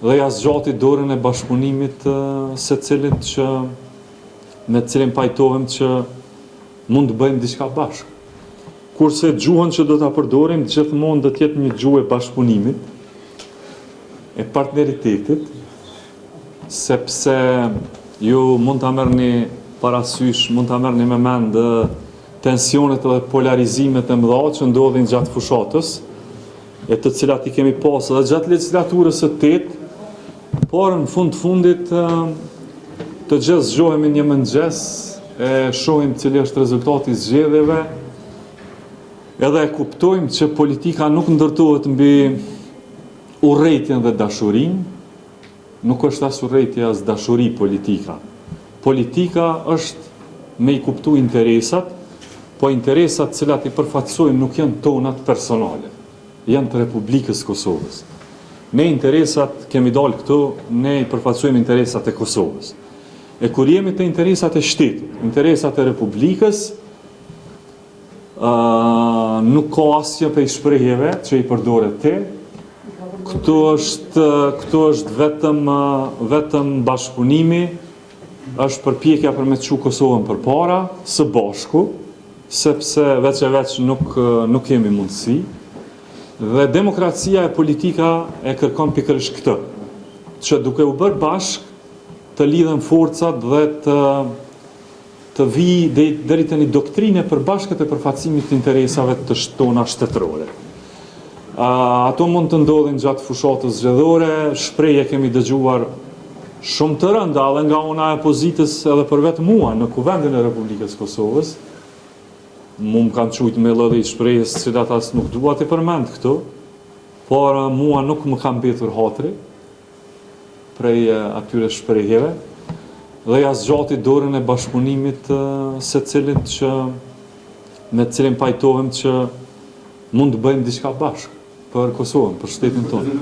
dhe ja zgjati dorën e bashkëpunimit secilit me të cilin pajtohem që mund të bëjmë diçka bashkë. Kurse gjuhën që do ta përdorim gjithmonë do të jetë një gjuhë e bashkëpunimit, e partneritetit, sepse ju mund ta merrni parasysh, mund ta merrni me mend tensionet dhe polarizimet e mëdha që ndodhin gjatë fushatës, e të cilat i kemi pasur edhe gjatë legislaturës së 8, por në fundit të gjithë zgjohemi një mëngjes, e shohim cili është rezultati i zgjedhjeve, edhe e kuptojmë që politika nuk ndërtohet mbi urrëtitjen dhe dashurinë, nuk është as urrëtitje as dashuri politika. Politika është me i kuptu interesat, po interesat cilat i përfaqësojnë nuk janë tonat personale, janë të Republikës Kosovës. Ne interesat kemi dalë këtu, ne i përfaqësojmë interesat e Kosovës. E kur jemi të interesat e shtetit, interesat e Republikës, nuk ka asnjë prej shprehjeve që i përdoret te. Këtu është vetëm bashkëpunimi, është përpjekja për me të çu Kosovën përpara, së bashku, sepse veç nuk kemi mundësi. Dhe demokracia e politika e kërkon pikërisht këtë, që duke u bërë bashkë, të lidhen forcat dhe të vijë deri te një doktrinë për bashkët e përfaqësimit të interesave të tona shtetërore. Ato mund të ndodhin gjatë fushatës zgjedhore, shprehje kemi dëgjuar shumë të rënda edhe nga ana e opozitës edhe për vetë mua në Kuvendin e Republikës Kosovës. Mu më kanë qujtë me lloj shprehjes që cilat as nuk dua të përmend këtu, por mua nuk më ka mbetur hatri prej atyre shprehjeve, dhe ja zgjati dorën e bashkëpunimit secilit me të cilin pajtohem që mund të bëjmë diçka bashkë për Kosovën, për shtetin tonë.